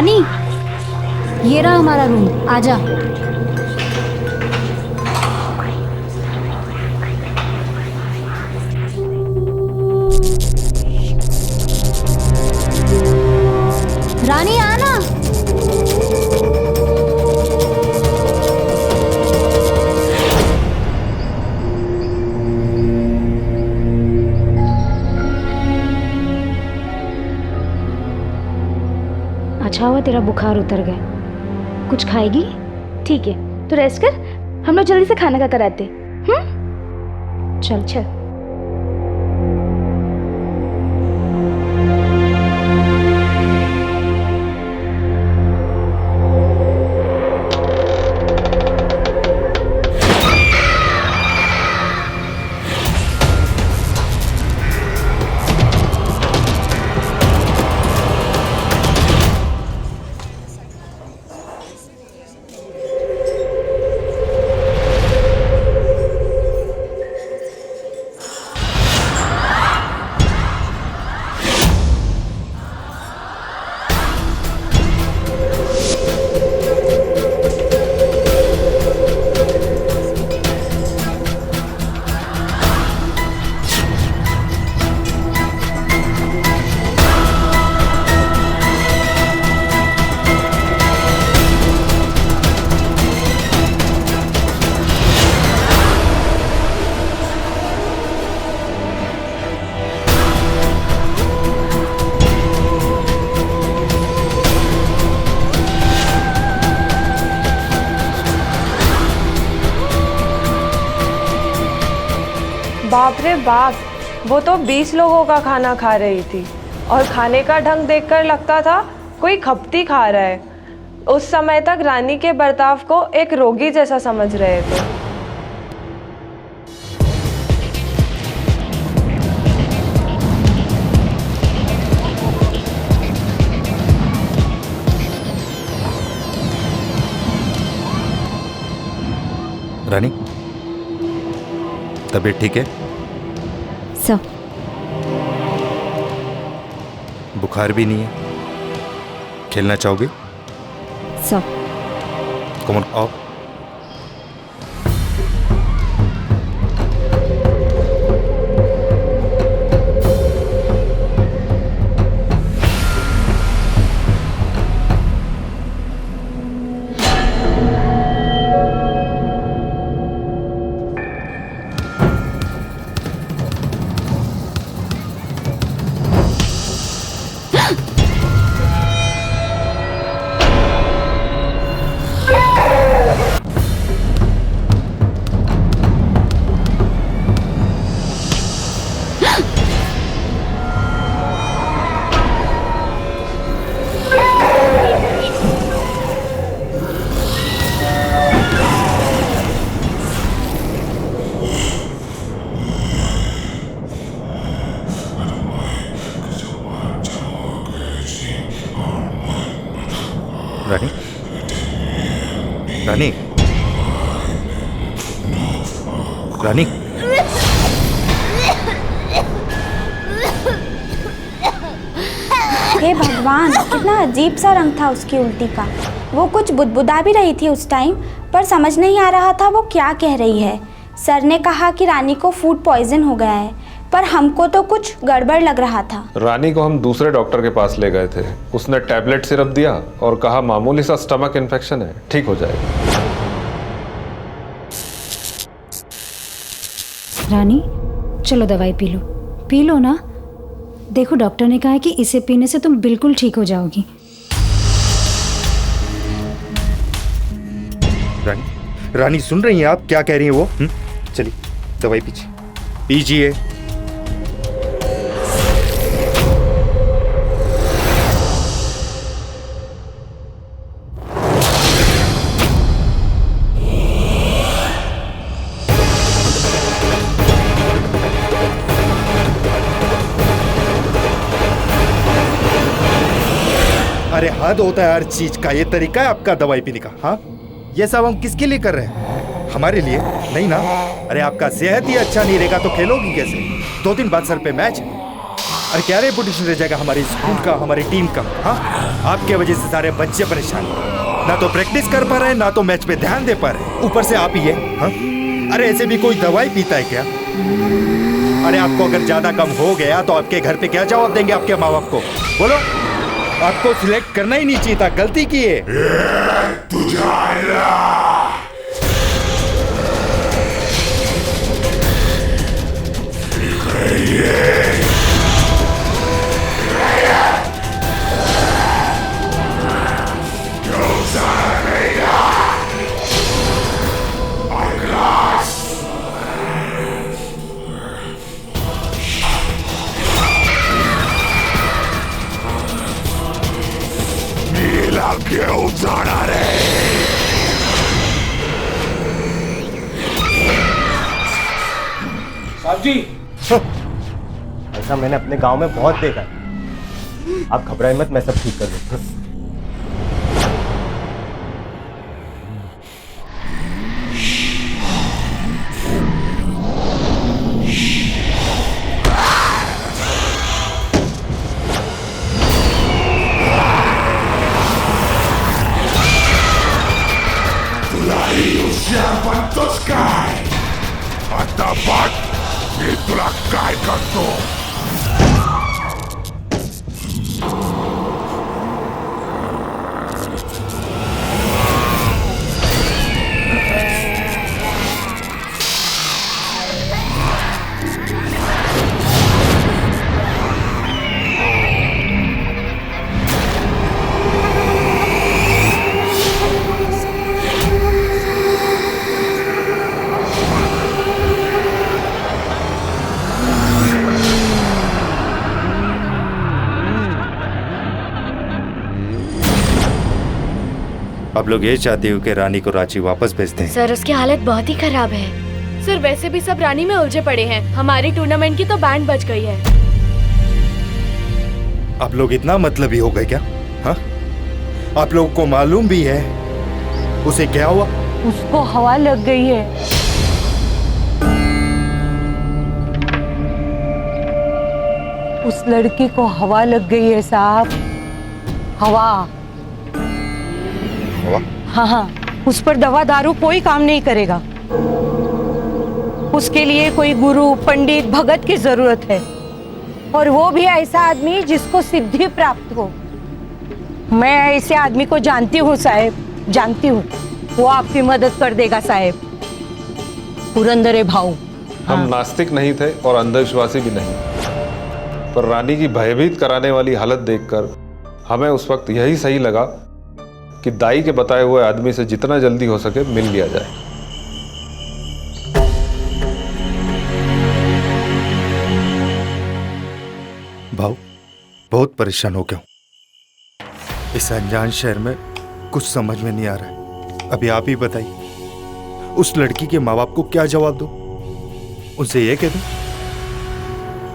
रानी, ये रहा हमारा रूम, आजा। रानी आना। अच्छा हुआ तेरा बुखार उतर गया। कुछ खाएगी? ठीक है, तो रेस्ट कर, हम लोग जल्दी से खाना का कराते। चल चल। बाप रे बाप, वो तो 20 लोगों का खाना खा रही थी और खाने का ढंग देखकर लगता था कोई खपती खा रहा है। उस समय तक रानी के बर्ताव को एक रोगी जैसा समझ रहे थे। रानी, तबीयत ठीक है? सब बुखार भी नहीं है? खेलना चाहोगे? सब कम ऑन, आओ। रानी, रानी, रानी, हे भगवान, कितना अजीब सा रंग था उसकी उल्टी का। वो कुछ बुदबुदा भी रही थी उस टाइम, पर समझ नहीं आ रहा था वो क्या कह रही है। सर ने कहा कि रानी को फूड पॉइजन हो गया है, पर हमको तो कुछ गड़बड़ लग रहा था। रानी को हम दूसरे डॉक्टर के पास ले गए थे। उसने टैबलेट सिरप दिया और कहा मामूली सा स्टमक इन्फेक्शन है, ठीक हो जाएगा। रानी, चलो दवाई पी लो ना। देखो डॉक्टर ने कहा है कि इसे पीने से तुम बिल्कुल ठीक हो जाओगी। रानी, रानी सुन रही हैं आप क्या कह रही हैं वो? चलिए दवाई पीजिए। अरे हद होता है हर चीज का। ये तरीका है आपका दवाई पीने का? हाँ, ये सब हम किसके लिए कर रहे हैं? हमारे लिए नहीं ना। अरे आपका सेहत ही अच्छा नहीं रहेगा तो खेलोगी कैसे? 2 दिन बाद सर पे मैच है। अरे क्या रेपुटेशन रह जाएगा हमारे स्कूल का, हमारी टीम का? हाँ, आपके वजह से सारे बच्चे परेशान, ना तो प्रैक्टिस कर पा रहे, ना तो मैच पे ध्यान दे पा रहे, ऊपर से आप ही है। हाँ? अरे ऐसे भी कोई दवाई पीता है क्या? अरे आपको अगर ज्यादा कम हो गया तो आपके घर पे क्या जवाब देंगे आपके माँ बाप को? बोलो, आपको सिलेक्ट करना ही नहीं चाहिए था, गलती की है। साहब जी, ऐसा मैंने अपने गांव में बहुत देखा है। आप घबराए मत, मैं सब ठीक कर दूं। आप लोग ये चाहते हो कि रानी को रांची वापस भेज दें? सर उसकी हालत बहुत ही खराब है। सर वैसे भी सब रानी में उलझे पड़े हैं। हमारी टूर्नामेंट की तो बैंड बज गई है। आप लोग इतना मतलबी हो गए क्या? हाँ? आप लोगों को मालूम भी है उसे क्या हुआ? उसको हवा लग गई है। उस लड़की को हवा लग गई है साहब, हवा। हाँ, उस पर दवा दारू कोई काम नहीं करेगा। उसके लिए कोई गुरु, पंडित, भगत की जरूरत है, और वो भी ऐसा आदमी जिसको सिद्धि प्राप्त हो। मैं ऐसे आदमी को जानती हूँ साहेब, जानती हूँ। वो आपकी मदद कर देगा साहेब। पुरंदरे भाऊ। हम नास्तिक नहीं थे और अंधविश्वासी भी नहीं, पर रानी की भयभीत कराने वाली हालत देखकर हमें उस वक्त यही सही लगा कि दाई के बताए हुए आदमी से जितना जल्दी हो सके मिल लिया जाए। भाऊ, बहुत परेशान हो गया हूं। इस अनजान शहर में कुछ समझ में नहीं आ रहा है। अभी आप ही बताइए, उस लड़की के माँ बाप को क्या जवाब दूं? उनसे ये कह दूं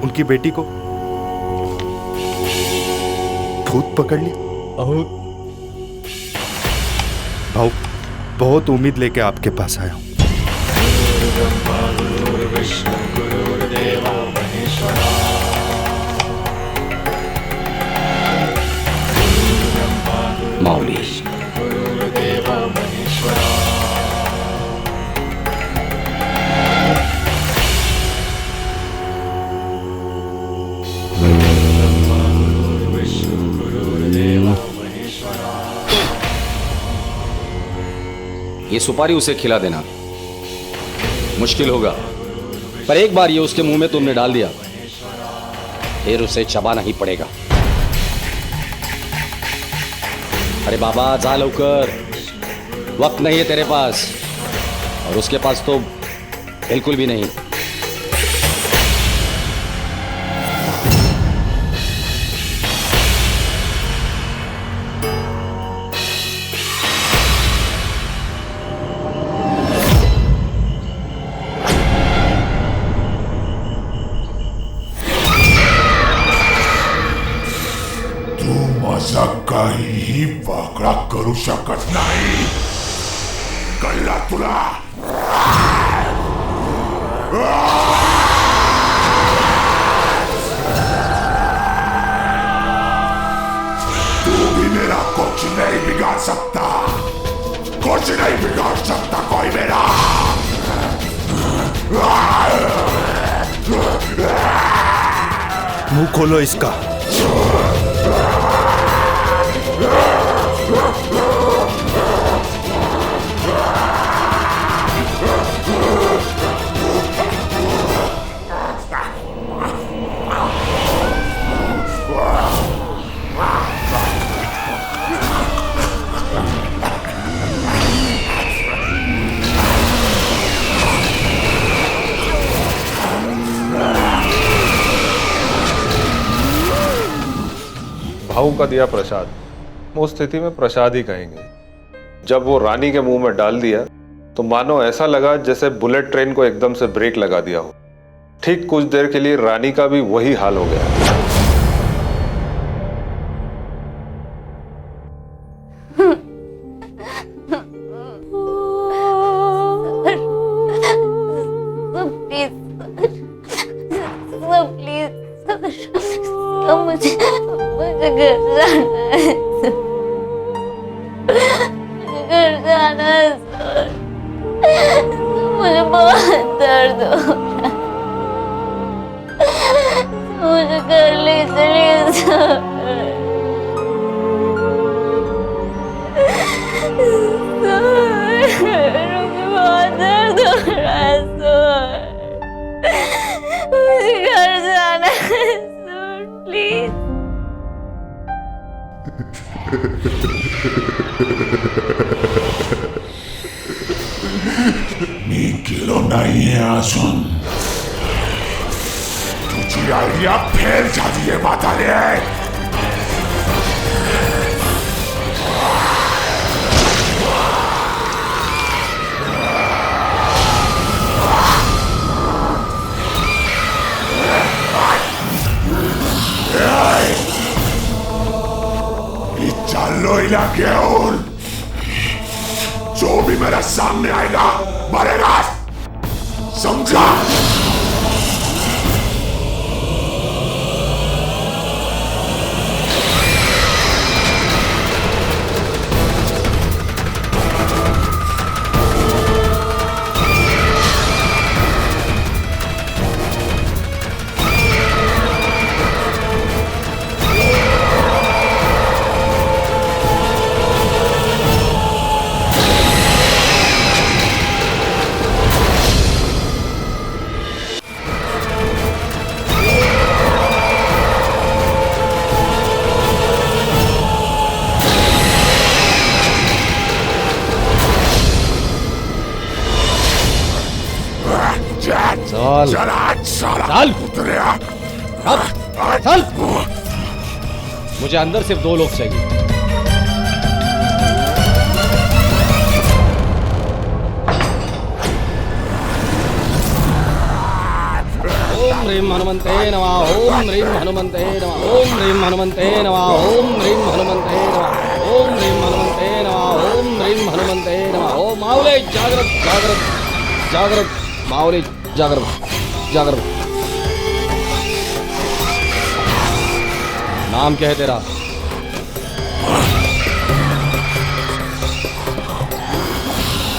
उनकी बेटी को भूत पकड़ लिया? भाऊ, बहुत उम्मीद लेके आपके पास आया हूं। माऊली, ये सुपारी उसे खिला देना मुश्किल होगा, पर एक बार ये उसके मुंह में तुमने डाल दिया फिर उसे चबाना ही पड़ेगा। अरे बाबा जा लवकर, वक्त नहीं है तेरे पास, और उसके पास तो बिल्कुल भी नहीं। काही वाकडा करू शकत नाही, कळला तुला? बिगाड़ सकता, कुछ नहीं बिगाड़ सकता कोई मेरा। मुंह खोलो इसका। भाऊ का दिया प्रसाद, उस स्थिति में प्रसाद ही कहेंगे। जब वो रानी के मुंह में डाल दिया तो मानो ऐसा लगा जैसे बुलेट ट्रेन को एकदम से ब्रेक लगा दिया हो। ठीक कुछ देर के लिए रानी का भी वही हाल हो गया। मुझे घर जाना है सर। मुझे बहुत दर्द हो रहा है, मुझे घर ले चलिए सर। मुझे बहुत दर्द हो रहा है सर, मुझे घर जाना है सर, प्लीज। किलो नहीं है आसुन, तुझी आइडिया फेल जाती बता ले। चलो इलाके जो भी मेरे सामने आएगा मरेगा, समझा? चल। मुझे अंदर सिर्फ 2 लोग चाहिए। ओम ह्रीं हनुमन्ते नमः, ओम ह्रीं हनुमन्ते नमः, ओम ह्रीं हनुमन्ते नमः, ओम ह्रीं हनुमन्ते नमः, ओम ह्रीं हनुमन्ते नमः, ओम ह्रीं हनुमन्ते नमः। ओम मावले जागृत जागृत जागृत, मावले जागृत जागृत। नाम क्या है तेरा?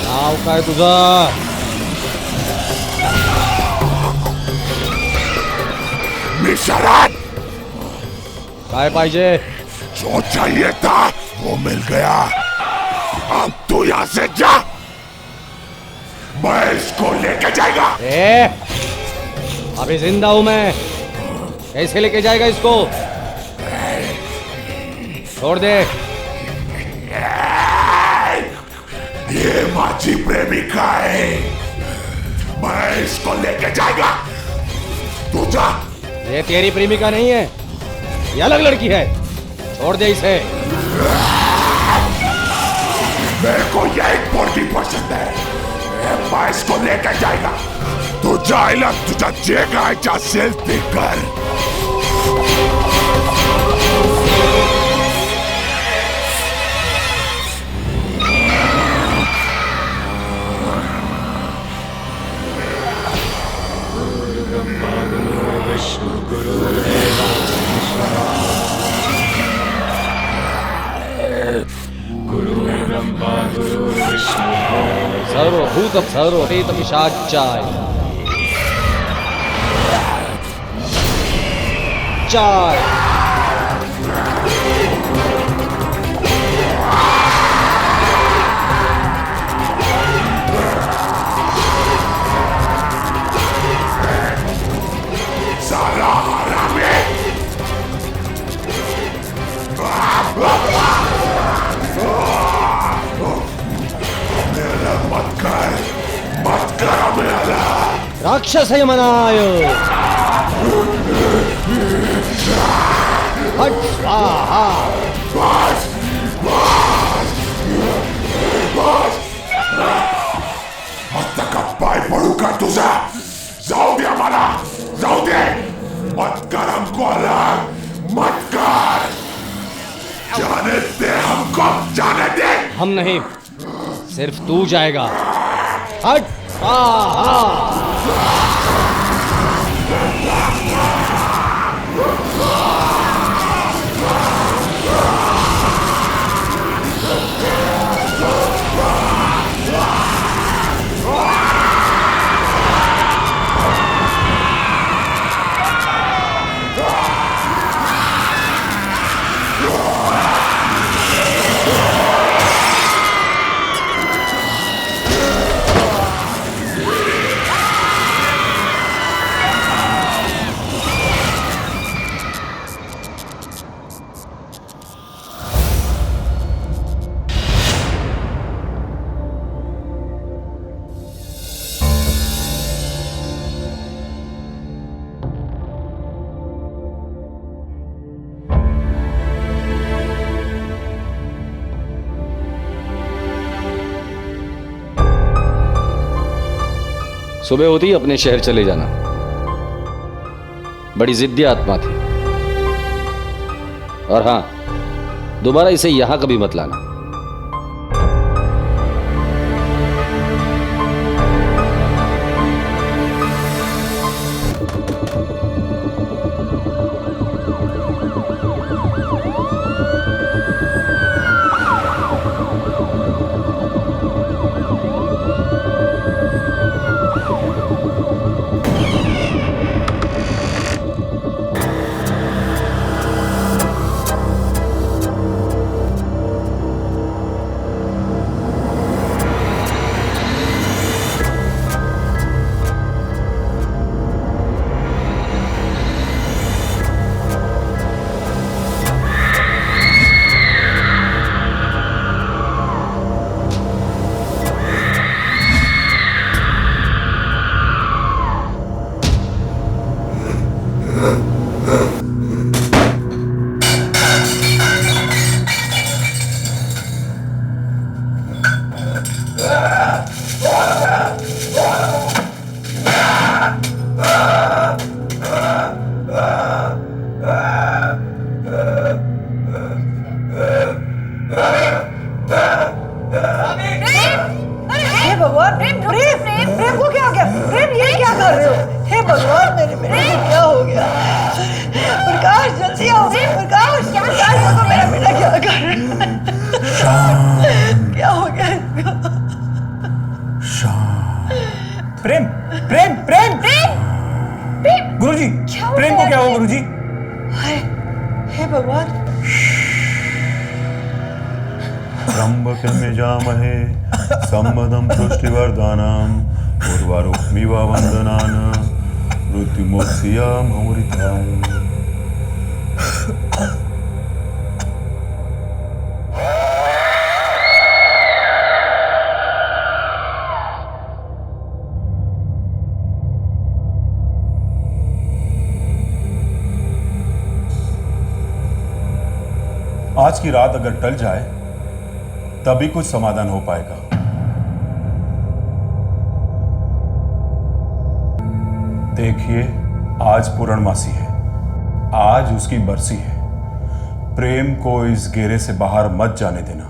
नाव काय तुझा? मिशरत। काय पाहिजे? जो चाहिए था वो मिल गया, अब तू यहाँ से जा, मैं इसको लेके जाएगा। अभी जिंदा हूं मैं, कैसे लेके जाएगा इसको? छोड़ दे। ये माझी प्रेमिका है, मैं इसको लेके जाएगा, तू जा। ये तेरी प्रेमिका नहीं है, ये अलग लड़की है, छोड़ दे इसे। मेरे को यही बॉडी पसंद है, मैं इसको लेके जाएगा, तू जाएगा, तुझा जेगा जा सेल्फी कर। सर्वभूत सर्वपेत पिशाचाय चाय साला हरामी मत कर मेरा राक्षस मनाय हट स्वाहा बस आता का पाय पडू का तुझा जाऊ दे मला जाऊ दे मत कर हमको अलग मत कर जाने दे हमको जाने दे हम नहीं सिर्फ तू जाएगा हट स्वाहा सुबह होती ही अपने शहर चले जाना। बड़ी जिद्दी आत्मा थी। और हां, दोबारा इसे यहां कभी मत लाना। सम्मदं पुष्टिवर्धनम् उर्वारुक्मिव वन्दनान् मृत्युमोक्ष्यामृताम्। आज की रात अगर टल जाए तभी कुछ समाधान हो पाएगा। देखिए, आज पूर्णमासी है, आज उसकी बरसी है। प्रेम को इस घेरे से बाहर मत जाने देना,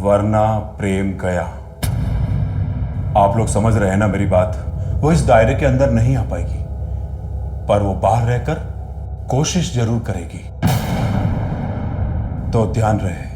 वरना प्रेम गया। आप लोग समझ रहे हैं ना मेरी बात? वो इस दायरे के अंदर नहीं आ पाएगी, पर वो बाहर रहकर कोशिश जरूर करेगी। तो ध्यान रहे।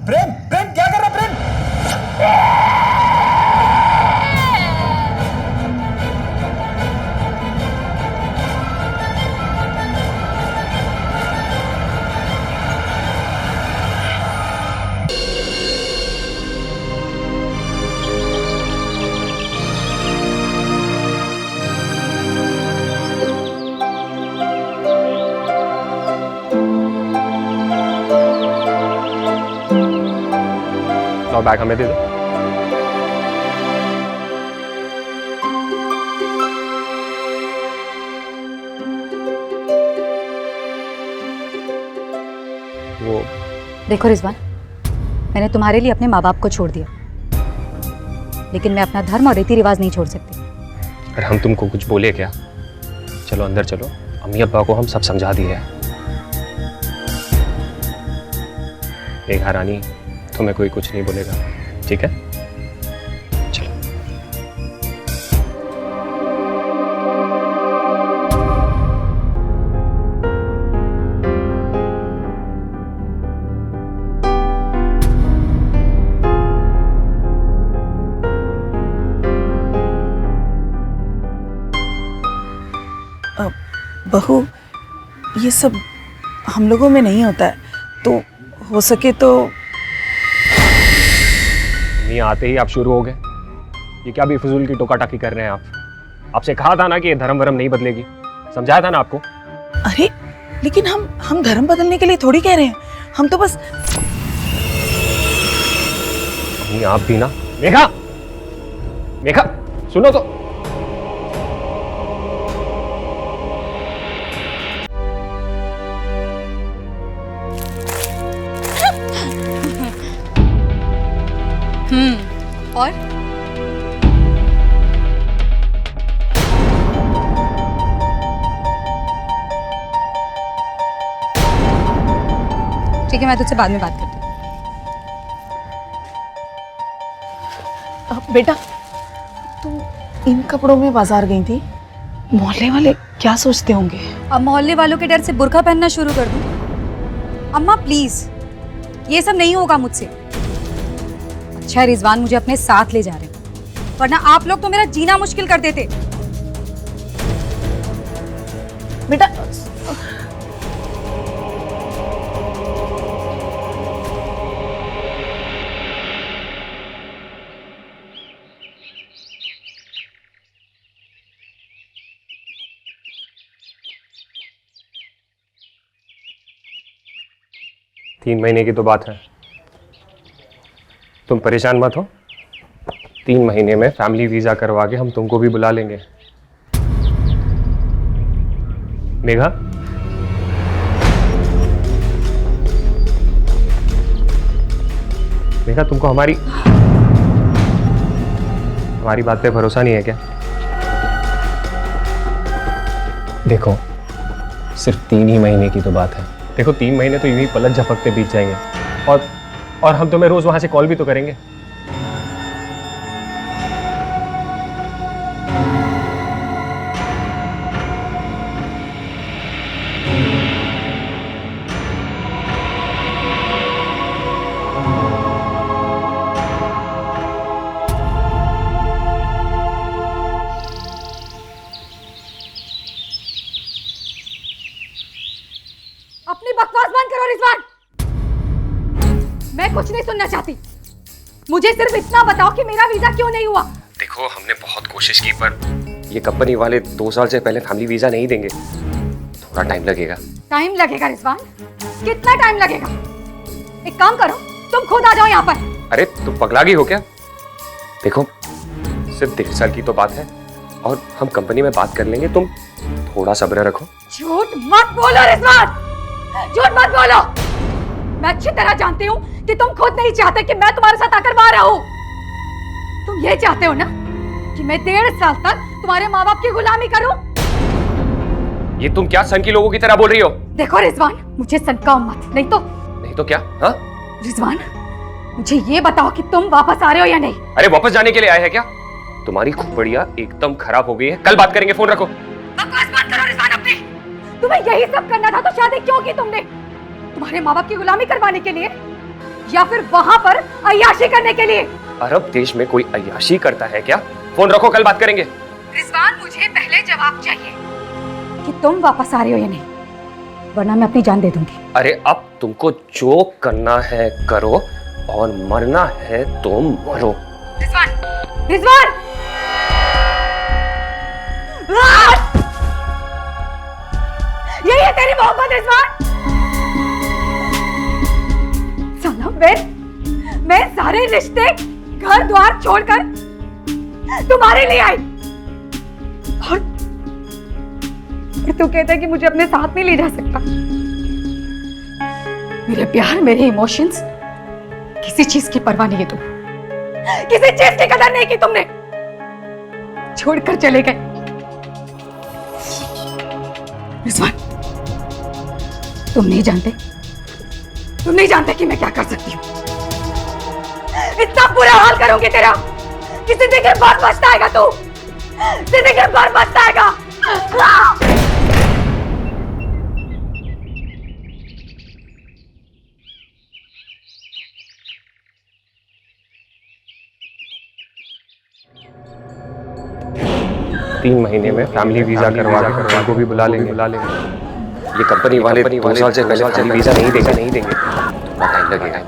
प्रेम प्रेम क्या कर रहा है प्रेम? और बैग हमें दे दो। वो देखो रिजवान, मैंने तुम्हारे लिए अपने माँ बाप को छोड़ दिया, लेकिन मैं अपना धर्म और रीति रिवाज नहीं छोड़ सकती। अरे हम तुमको कुछ बोले क्या? चलो अंदर चलो, अम्मी अब्बा को हम सब समझा दिए हैं। देखा रानी, तुम्हें कोई कुछ नहीं बोलेगा, ठीक है? चलो। बहू, ये सब हम लोगों में नहीं होता है, तो हो सके तो। नहीं आते ही आप शुरू हो गए। ये क्या बेफिजूल की टोका टाकी कर रहे हैं आप? आपसे कहा था ना कि ये धर्म वरम नहीं बदलेगी, समझाया था ना आपको। अरे लेकिन हम धर्म बदलने के लिए थोड़ी कह रहे हैं, हम तो बस। नहीं आप भी ना। मेघा, मेघा सुनो तो। और ठीक है, मैं तुझसे बाद में बात करती हूँ। बेटा, तुम इन कपड़ों में बाजार गई थी, मोहल्ले वाले क्या सोचते होंगे? अब मोहल्ले वालों के डर से बुर्का पहनना शुरू कर दूं? अम्मा प्लीज, ये सब नहीं होगा मुझसे। अच्छा रिजवान मुझे अपने साथ ले जा रहे हैं, वरना आप लोग तो मेरा जीना मुश्किल कर देते। बेटा तीन महीने की तो बात है, तुम परेशान मत हो। 3 महीने में फैमिली वीजा करवा के हम तुमको भी बुला लेंगे। मेघा, मेघा तुमको हमारी बात पे भरोसा नहीं है क्या? देखो सिर्फ 3 ही महीने की तो बात है। देखो 3 महीने तो यूं ही पलक झपकते बीत जाएंगे, और हम तुम्हें रोज वहां से कॉल भी तो करेंगे। अपनी बकवास बंद करो रिजवान, मैं कुछ नहीं सुनना चाहती। मुझे सिर्फ इतना बताओ कि मेरा वीजा क्यों नहीं हुआ। देखो हमने बहुत कोशिश की, पर ये कंपनी वाले 2 साल से पहले फैमिली वीजा नहीं देंगे, थोड़ा टाइम लगेगा। टाइम लगेगा रिजवान? कितना टाइम लगेगा? एक काम करो, तुम खुद आ जाओ यहाँ पर। अरे तुम पगला गई हो क्या? देखो सिर्फ 1.5 साल की तो बात है, और हम कंपनी में बात कर लेंगे, तुम थोड़ा सब्र रखो। झूठ मत बोलो रिजवान, झूठ मत बोलो। मैं अच्छी तरह जानती हूँ कि तुम खुद नहीं चाहते कि मैं तुम्हारे साथ आकर वहां रहूं। तुम ये चाहते हो ना कि मैं 1.5 साल तक तुम्हारे माँ बाप की गुलामी करूं? ये तुम क्या सन की लोगों की तरह बोल रही हो? देखो रिजवान, मुझे सनकाओ मत, नहीं तो क्या? हाँ रिजवान, मुझे ये बताओ कि तुम वापस आ रहे हो या नहीं? अरे वापस जाने के लिए आए हैं क्या? तुम्हारी खोपड़ियाँ एकदम खराब हो गई है, कल बात करेंगे, फोन रखो। बकवास मत करो रिजवान अपनी। तुम्हें यही सब करना था तो शादी क्यों की तुमने? तुम्हारे माँ बाप की गुलामी करवाने के लिए? या फिर वहां पर अय्याशी करने के लिए? अरब देश में कोई अय्याशी करता है क्या? फोन रखो, कल बात करेंगे। रिजवान, मुझे पहले जवाब चाहिए कि तुम वापस आ रहे हो या नहीं, वरना मैं अपनी जान दे दूंगी। अरे अब तुमको जो करना है करो और मरना है तो मरो। रिजवान, रिजवान! यही है तेरी मोहब्बत रिजवान? साला मैं सारे रिश्ते घर द्वार छोड़कर तुम्हारे लिए आई और तू कहता है कि मुझे अपने साथ नहीं ले जा सकता। मेरे प्यार, मेरे इमोशंस, किसी चीज की परवाह नहीं है तुम, किसी चीज की कदर नहीं की तुमने, छोड़कर चले गए। रिजवान, तुम नहीं जानते कि मैं क्या कर सकती हूँ। इतना बुरा हाल करूंगी तेरा कि जिंदगी भर पछताएगा तू, जिंदगी भर पछताएगा। 3 महीने में फैमिली वीजा करवा के उनको भी बुला लेंगे। ये कंपनी वाले 2 साल से पहले फैमिली वीजा नहीं देंगे। थोड़ा टाइम लगेगा।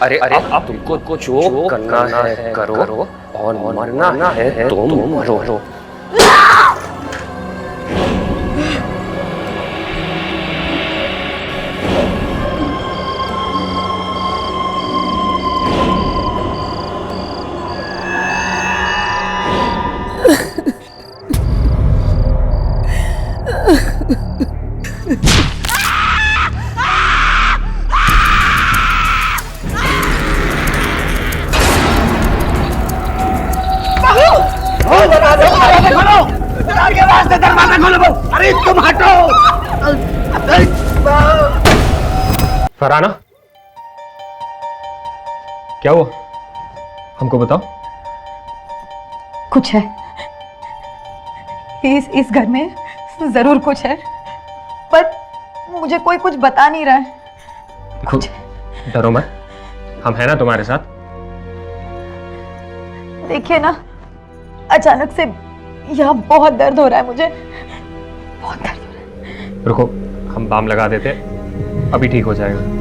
अरे अब तुमको जो करना है करो और मरना है तो मरो। अरे तुम हटो। फरहाना, क्या हुआ? हमको बताओ। कुछ है इस घर में, जरूर कुछ है, पर मुझे कोई कुछ बता नहीं रहा है। देखो, डरो मत, हम हैं ना तुम्हारे साथ। देखिए ना, अचानक से यहाँ बहुत दर्द हो रहा है मुझे, बहुत दर्द हो रहा है। रुको, हम बाम लगा देते, अभी ठीक हो जाएगा।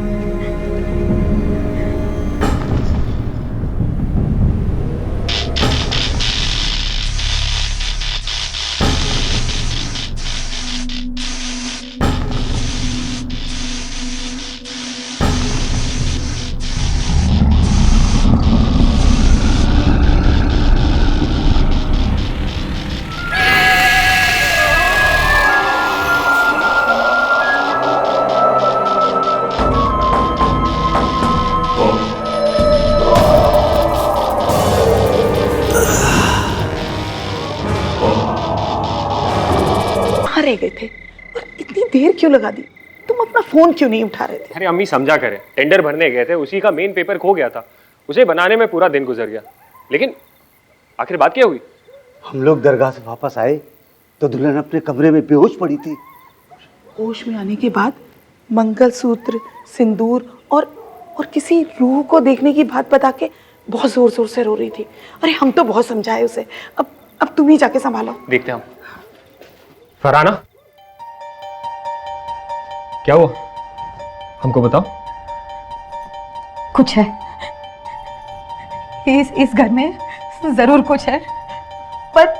रह गए थे और इतनी देर क्यों लगा दी? तुम अपना फोन क्यों नहीं उठा रहे थे? अरे अम्मी समझा करें, टेंडर भरने गए थे, उसी का मेन पेपर खो गया था, उसे बनाने में पूरा दिन गुजर गया। लेकिन आखिर बात क्या हुई? हम लोग दरगाह से वापस आए तो दुल्हन अपने कमरे में बेहोश पड़ी थी। होश में आने के बाद मंगलसूत्र, सिंदूर और किसी रूह को देखने की बात बता के बहुत जोर जोर से रो रही थी। अरे हम तो बहुत समझाए उसे, अब तुम ही जाके संभालो। देखते हम। फरहाना, क्या हुआ? हमको बताओ। कुछ है इस घर में, जरूर कुछ है, पर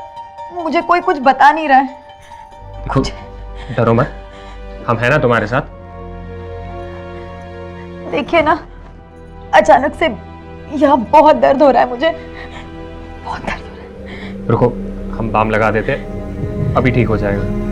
मुझे कोई कुछ बता नहीं रहा है। देखो, डरो मत, हम हैं ना तुम्हारे साथ। देखिए ना, अचानक से यहाँ बहुत दर्द हो रहा है मुझे, बहुत दर्द हो रहा है। रुको, हम बाम लगा देते, अभी ठीक हो जाएगा।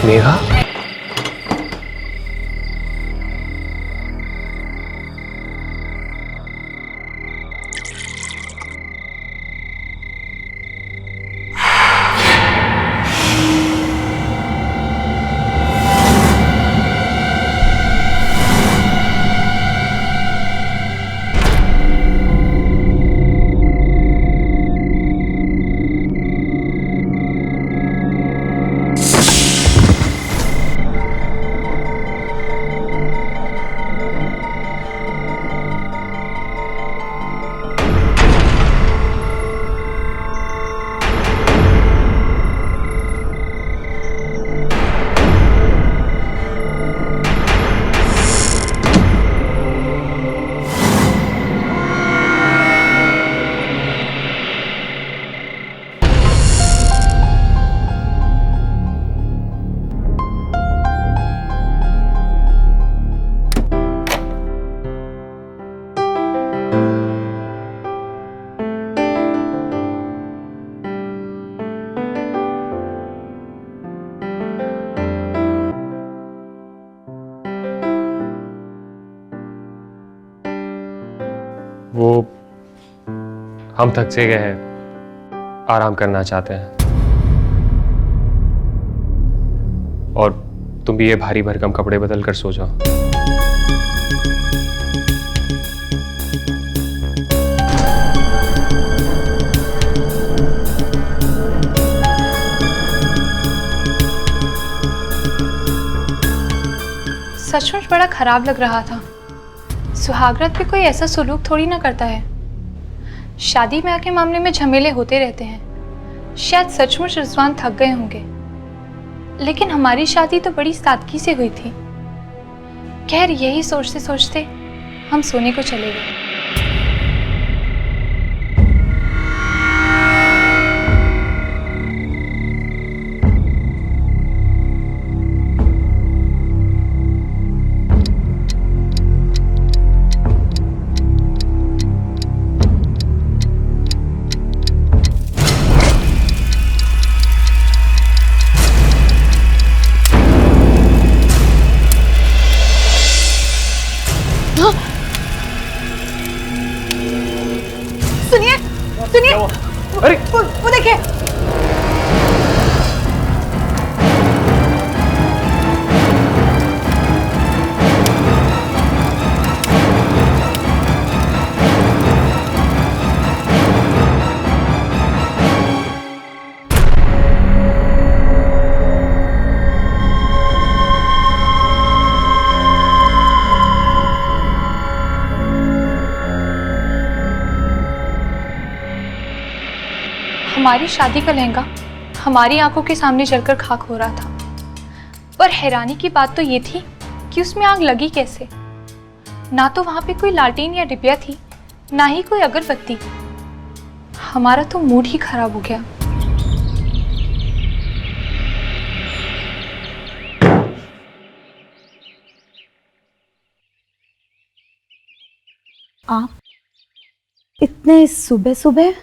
मेघा, वो हम थक से गए हैं, आराम करना चाहते हैं। और तुम भी ये भारी भरकम कपड़े बदल कर सो जाओ। सचमुच बड़ा खराब लग रहा था। सुहागरात पे कोई ऐसा सुलूक थोड़ी ना करता है। शादी ब्याह के मामले में झमेले होते रहते हैं। शायद सचमुच रिजवान थक गए होंगे, लेकिन हमारी शादी तो बड़ी सादगी से हुई थी। खैर, यही सोचते सोचते हम सोने को चले गए। सुनिए, सुनिए, अरे वो देखिए। हमारी शादी का लहंगा हमारी आंखों के सामने जलकर खाक हो रहा था। पर हैरानी की बात तो ये थी कि उसमें आग लगी कैसे। ना तो वहां पे कोई लालटेन या डिबिया थी, ना ही कोई अगरबत्ती। हमारा तो मूड ही खराब हो गया। आप इतने सुबह सुबह?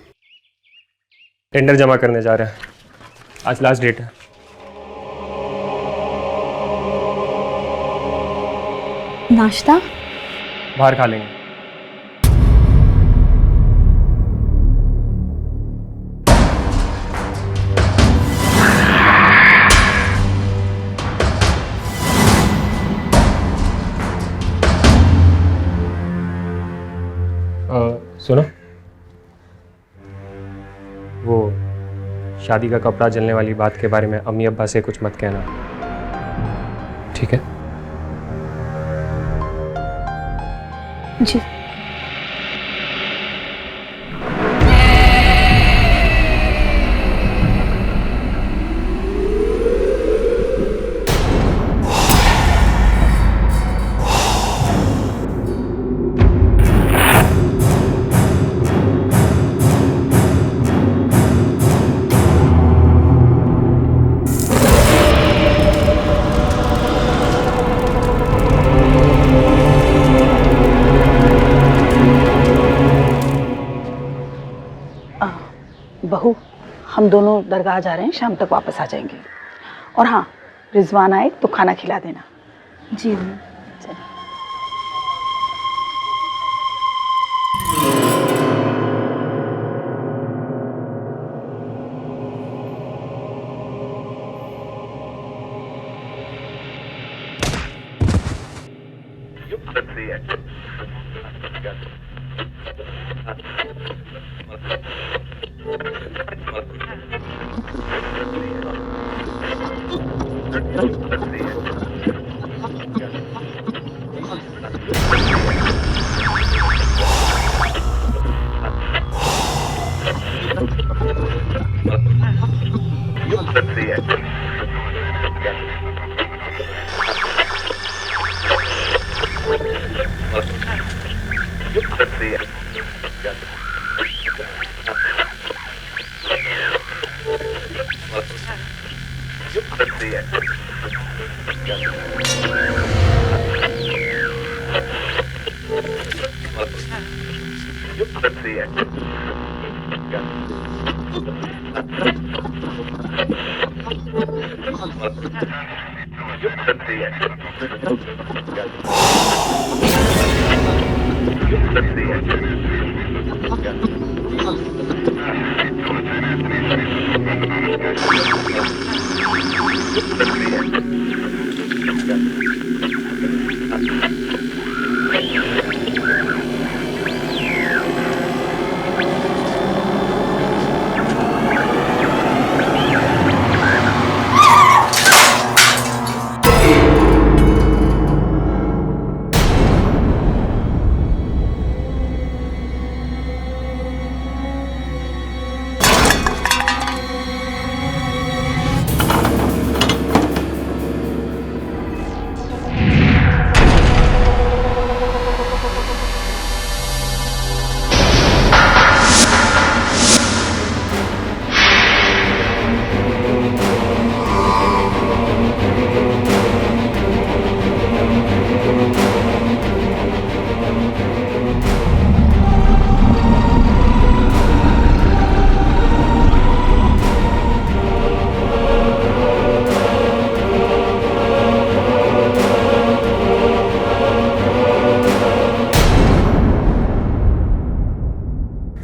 टेंडर जमा करने जा रहे हैं, आज लास्ट डेट है। नाश्ता बाहर खा लेंगे। सुनो, वो शादी का कपड़ा जलने वाली बात के बारे में अम्मी अब्बा से कुछ मत कहना, ठीक है? जी। हम दोनों दरगाह जा रहे हैं, शाम तक वापस आ जाएंगे। और हाँ, रिजवान आए तो खाना खिला देना। जी अम्मी।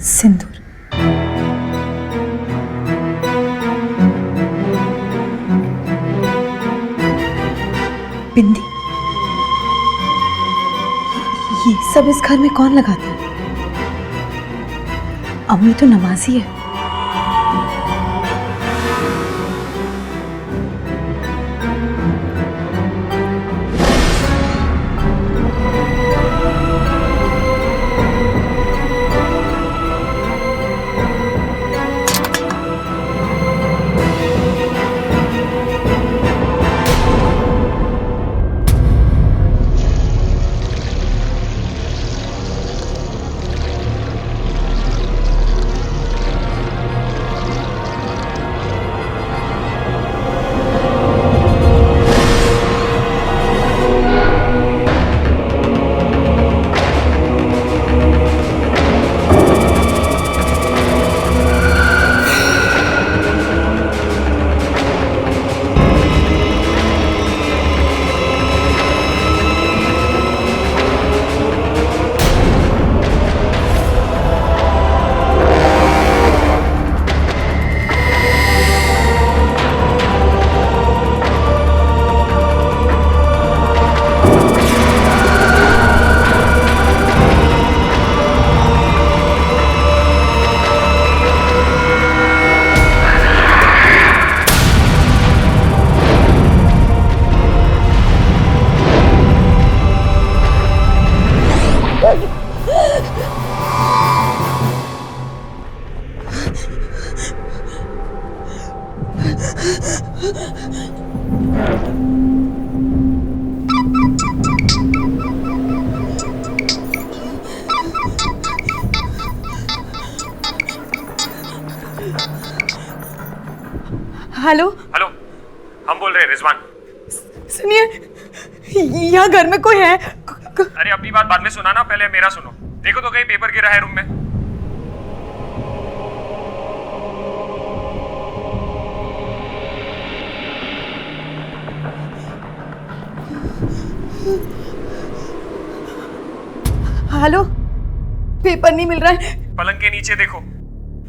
सिंदूर। बिंदी। ये सब इस घर में कौन लगाता है? अम्मी तो नमाजी है। हेलो हेलो, हम बोल रहे हैं रिजवान। सुनिए, यहाँ घर में कोई है? अरे अपनी बात बाद में सुनाना, पहले मेरा सुनो। देखो तो कहीं पेपर गिरा है रूम में। हेलो, पेपर नहीं मिल रहा है। पलंग के नीचे देखो,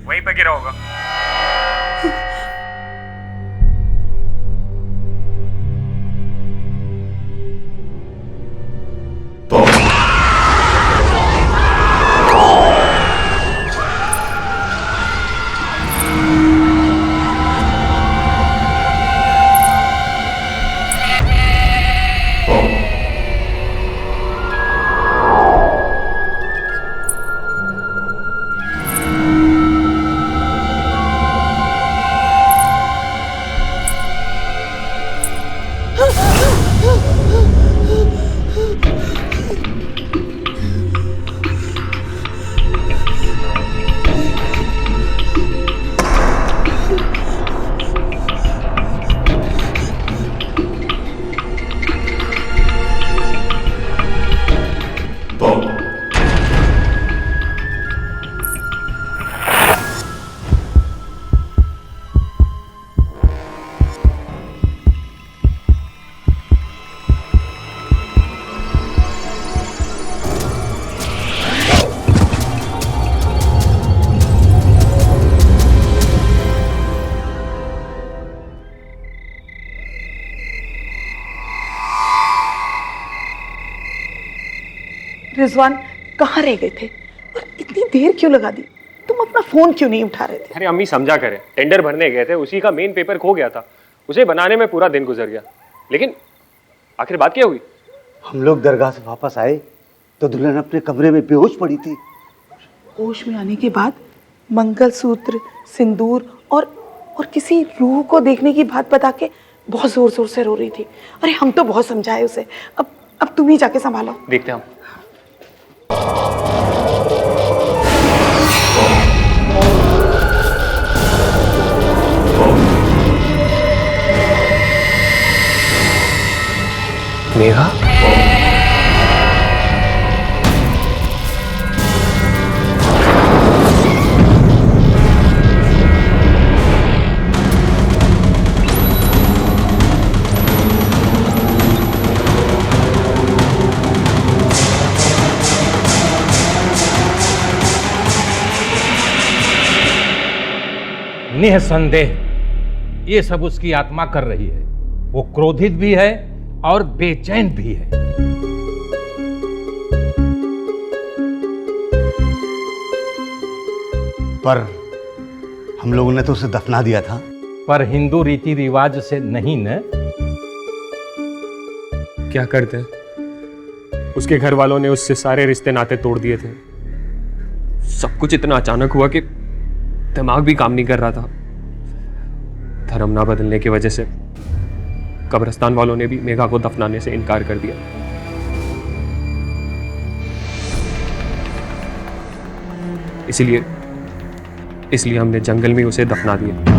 वहीं पे गिरा होगा। रिजवान कहाँ रह गए थे और इतनी देर क्यों लगा दी? तुम अपना फोन क्यों नहीं उठा रहे थे? अरे अम्मी समझा करें, टेंडर भरने गए थे, उसी का मेन पेपर खो गया था, उसे बनाने में पूरा दिन गुजर गया। लेकिन आखिर बात क्या हुई? हम लोग दरगाह से वापस आए तो दुल्हन अपने कमरे में बेहोश पड़ी थी। होश में आने के बाद मंगलसूत्र, सिंदूर और किसी रूह को देखने की बात बता के बहुत जोर जोर से रो रही थी। अरे हम तो बहुत समझाए उसे। अब तुम ही जाके संभालो। देखते हम। मेघा, निःसंदेह ये सब उसकी आत्मा कर रही है। वो क्रोधित भी है और बेचैन भी है। पर हम लोगों ने तो उसे दफना दिया था। पर हिंदू रीति रिवाज से नहीं न। क्या करते? उसके घर वालों ने उससे सारे रिश्ते नाते तोड़ दिए थे। सब कुछ इतना अचानक हुआ कि दिमाग भी काम नहीं कर रहा था। धर्म ना बदलने की वजह से कब्रिस्तान वालों ने भी मेघा को दफनाने से इनकार कर दिया। इसलिए हमने जंगल में उसे दफना दिया।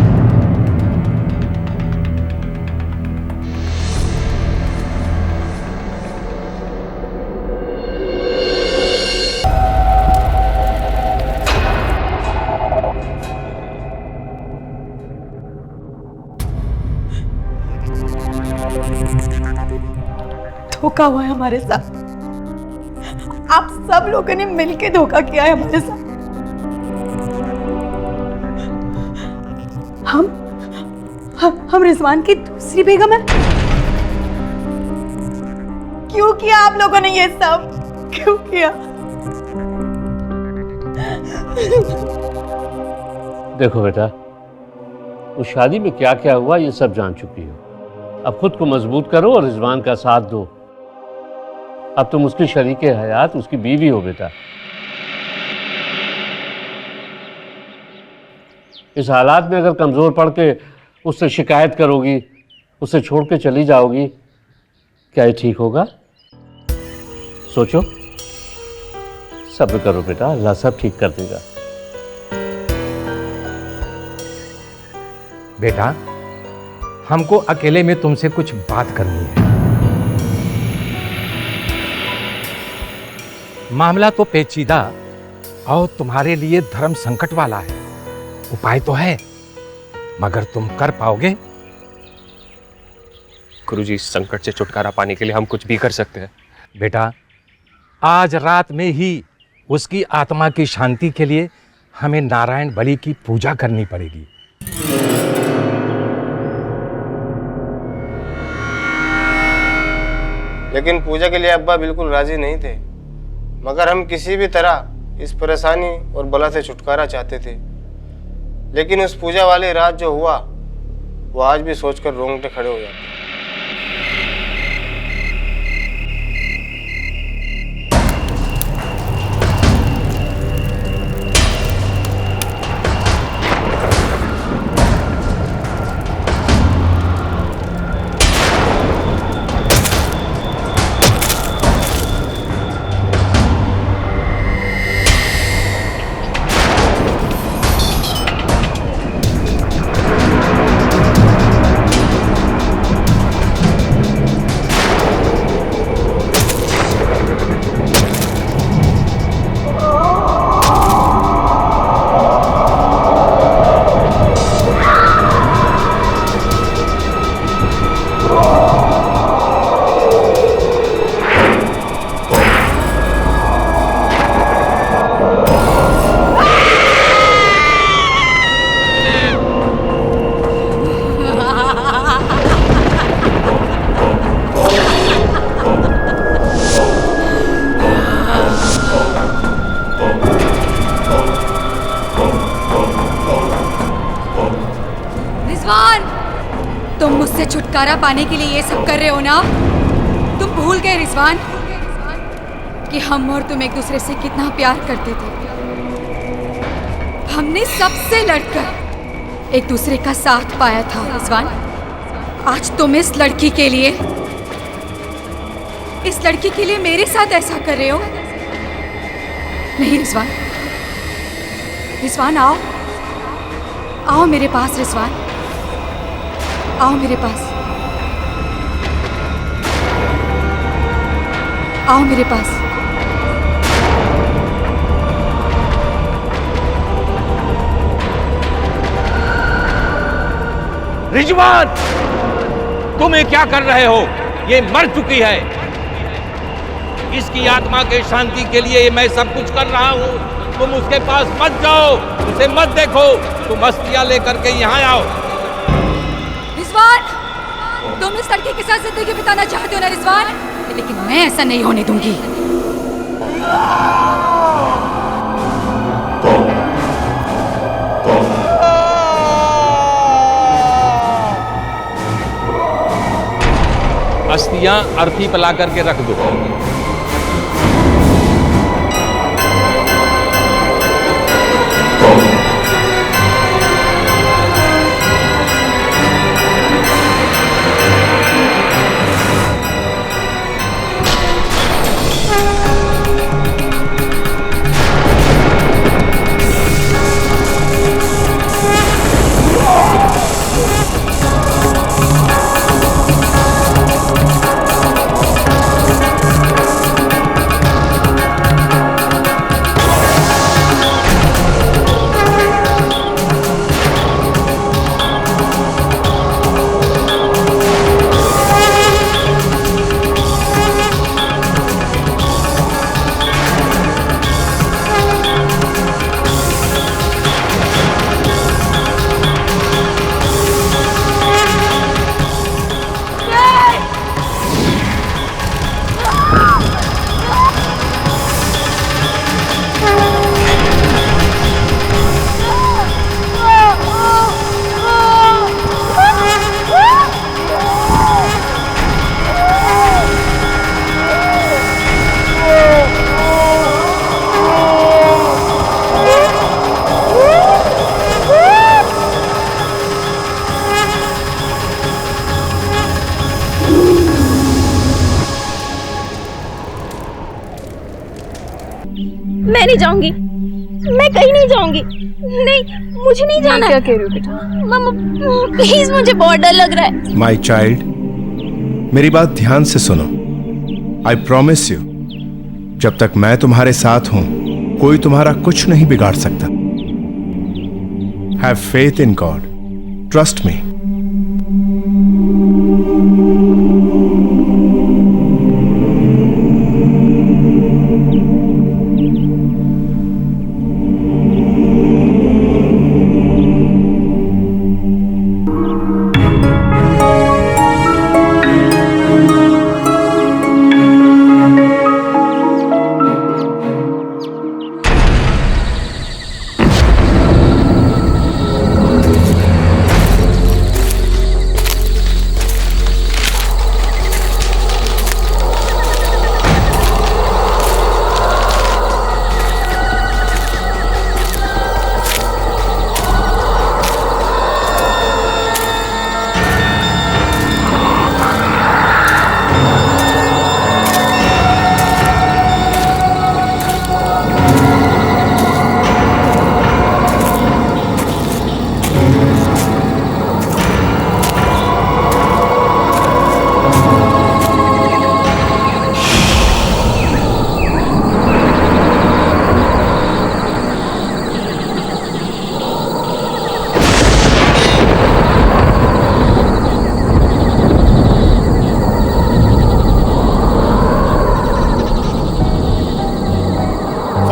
धोखा हुआ है हमारे साथ। आप सब लोगों ने मिलकर धोखा किया है हमारे साथ। हम रिजवान की दूसरी बेगम है। क्यों किया आप लोगों ने ये सब? क्यों किया? देखो बेटा, उस शादी में क्या क्या हुआ ये सब जान चुकी हो। अब खुद को मजबूत करो और रिजवान का साथ दो। अब तुम उसकी शरीके हयात, उसकी बीवी हो बेटा। इस हालात में अगर कमजोर पड़ के उससे शिकायत करोगी, उसे छोड़ के चली जाओगी, क्या ये ठीक होगा? सोचो, सब्र करो बेटा, अल्लाह सब ठीक कर देगा। बेटा, हमको अकेले में तुमसे कुछ बात करनी है। मामला तो पेचीदा और तुम्हारे लिए धर्म संकट वाला है। उपाय तो है, मगर तुम कर पाओगे? गुरुजी, इस संकट से छुटकारा पाने के लिए हम कुछ भी कर सकते हैं। बेटा, आज रात में ही उसकी आत्मा की शांति के लिए हमें नारायण बलि की पूजा करनी पड़ेगी। लेकिन पूजा के लिए अब्बा बिल्कुल राजी नहीं थे, मगर हम किसी भी तरह इस परेशानी और बला से छुटकारा चाहते थे। लेकिन उस पूजा वाली रात जो हुआ वो आज भी सोचकर रोंगटे खड़े हो जाते हैं। तुम मुझसे छुटकारा पाने के लिए ये सब कर रहे हो ना? तुम भूल गए रिजवान कि हम और तुम एक दूसरे से कितना प्यार करते थे। हमने सबसे लड़कर एक दूसरे का साथ पाया था रिजवान। आज तुम इस लड़की के लिए मेरे साथ ऐसा कर रहे हो। नहीं रिजवान, रिजवान आओ, आओ मेरे पास रिजवान, आओ मेरे पास, आओ मेरे पास। रिजवान, तुम ये क्या कर रहे हो? ये मर चुकी है। इसकी आत्मा के शांति के लिए मैं सब कुछ कर रहा हूँ। तुम उसके पास मत जाओ, उसे मत देखो। तुम अस्थियां लेकर के यहाँ आओ। रिजवान, तुम इस लड़की के साथ जिंदगी बिताना चाहते हो ना रिजवान, लेकिन मैं ऐसा नहीं होने दूंगी। अस्थियां अर्थी पर ला करके रख दो। मैं नहीं जाऊंगी, मैं कहीं नहीं जाऊंगी। नहीं, मुझे नहीं जाना। क्या कह रही हो बेटा? मम्मा प्लीज, मुझे बहुत डर लग रहा है। माई चाइल्ड, मेरी बात ध्यान से सुनो। आई प्रॉमिस यू, जब तक मैं तुम्हारे साथ हूं कोई तुम्हारा कुछ नहीं बिगाड़ सकता। Have faith in God, trust me.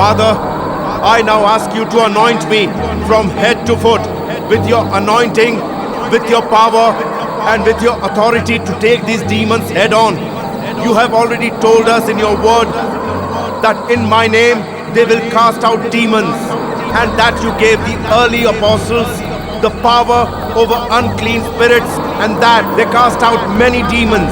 Father, I now ask you to anoint me from head to foot with your anointing, with your power, and with your authority to take these demons head on. You have already told us in your word that in my name they will cast out demons, and that you gave the early apostles the power over unclean spirits, and that they cast out many demons.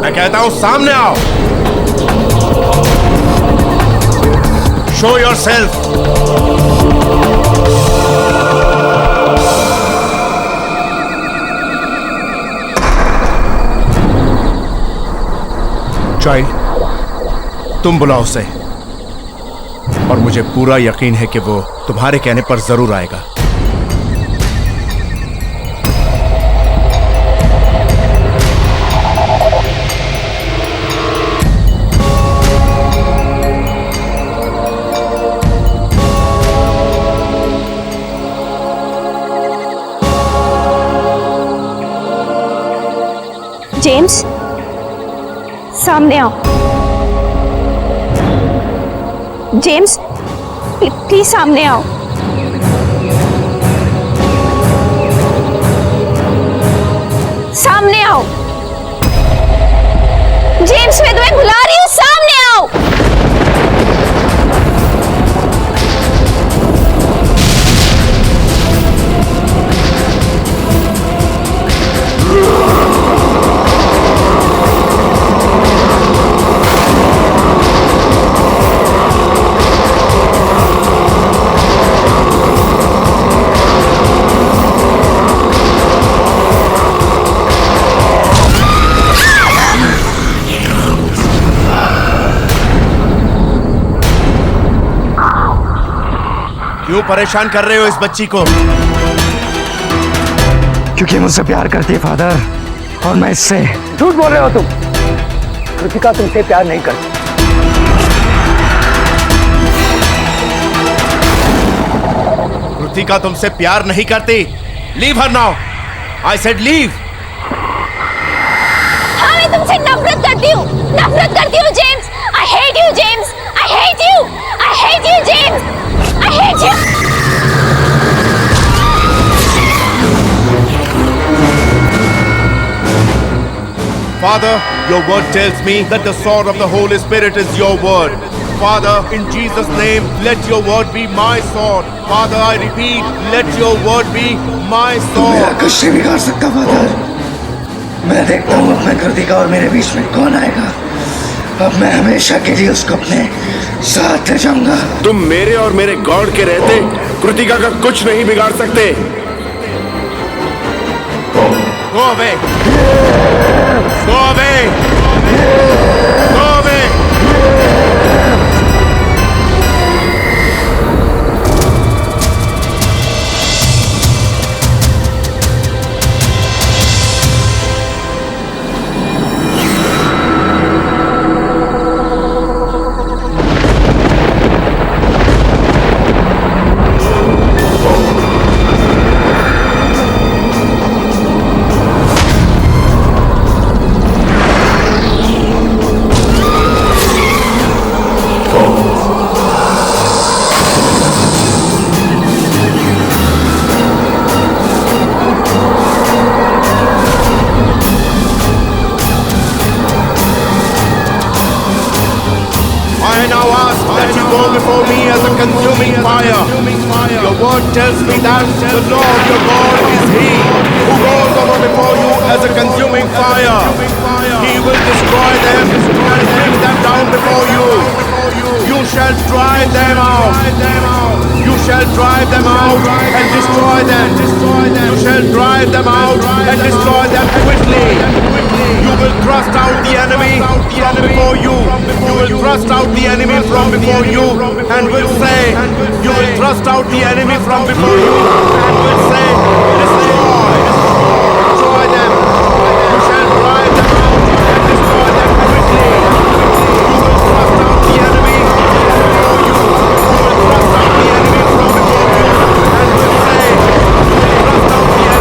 मैं कहता हूं सामने आओ. Show yourself. Child, तुम बुलाओ उसे, और मुझे पूरा यकीन है कि वो तुम्हारे कहने पर जरूर आएगा. जेम्स, सामने आओ. जेम्स, प्लीज सामने आओ. सामने आओ. जेम्स, मैं तुम्हें बुला रही हूँ, सामने आओ. क्यों परेशान कर रहे हो इस बच्ची को? क्योंकि मुझसे प्यार करती है फादर, और मैं इससे. झूठ बोल रहे हो तुम. कृतिका तुमसे प्यार नहीं करती. कृतिका तुमसे प्यार नहीं करती. Leave her now. I said leave. हाँ, मैं तुमसे नफरत करती हूँ. नफरत करती हूँ James. I hate you James. I hate you. I hate you James. I hate you! Father, your word tells me that the sword of the Holy Spirit is your word. Father, in Jesus' name, let your word be my sword. Father, I repeat, let your word be my sword. मेरा कुछ नहीं बिगाड़ सकता father. मैं देखता हूँ अब मैं कृतिका और मेरे बीच में कौन आएगा. अब मैं हमेशा के लिए उसको अपने साथ ले जाऊंगा. तुम मेरे और मेरे गॉड के रहते कृतिका का कुछ नहीं बिगाड़ सकते. Go away. Go away. Go away. Before me as a consuming fire. Your word tells me that the Lord your God is He who goes over before you as a consuming fire. He will destroy them and bring them down before you. You shall drive them out. You shall drive them out and destroy them. You shall drive them out and destroy them quickly. You will thrust out the enemy from before you. You will thrust out the enemy from before you and will say, you will thrust out the enemy from before you and will say, destroy, destroy them. You shall drive them out and destroy them quickly. You will thrust out the enemy before you. You will thrust out the enemy from before you and will say, you will thrust out the enemy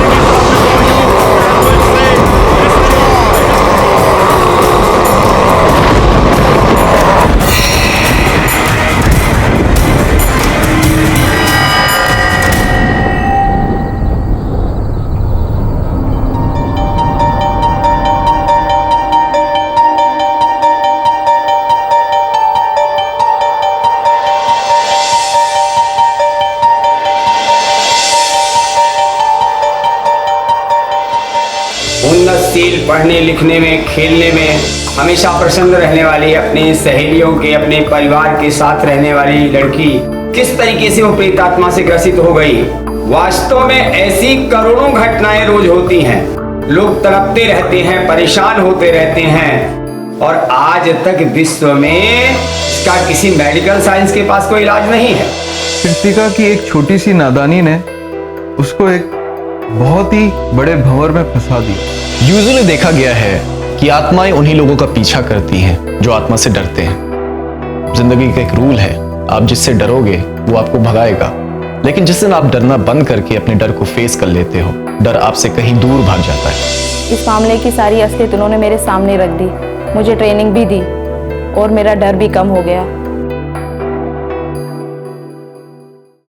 प्रगतिशील, पढ़ने लिखने में, खेलने में हमेशा प्रसन्न रहने वाली, अपनी सहेलियों के, अपने परिवार के साथ रहने वाली लड़की किस तरीके से वो प्रेतात्मा से ग्रसित हो गई। वास्तव में ऐसी करोड़ों घटनाएं रोज होती हैं। लोग तड़पते रहते हैं, परेशान होते रहते हैं, और आज तक विश्व में इसका किसी मेडिकल साइंस के पास कोई इलाज नहीं है। कृतिका की एक छोटी सी नादानी ने उसको एक बहुत ही बड़े भंवर में फंसा दिया। यूजुअली देखा गया है कि आत्माएं उन्हीं लोगों का पीछा करती हैं जो आत्मा से डरते हैं। जिंदगी का एक रूल है, आप जिससे डरोगे वो आपको भगाएगा, लेकिन जिस दिन आप डरना बंद करके अपने डर को फेस कर लेते हो, डर आपसे कहीं दूर भाग जाता है। इस मामले की सारी असलियत उन्होंने मेरे सामने रख दी, मुझे ट्रेनिंग भी दी और मेरा डर भी कम हो गया।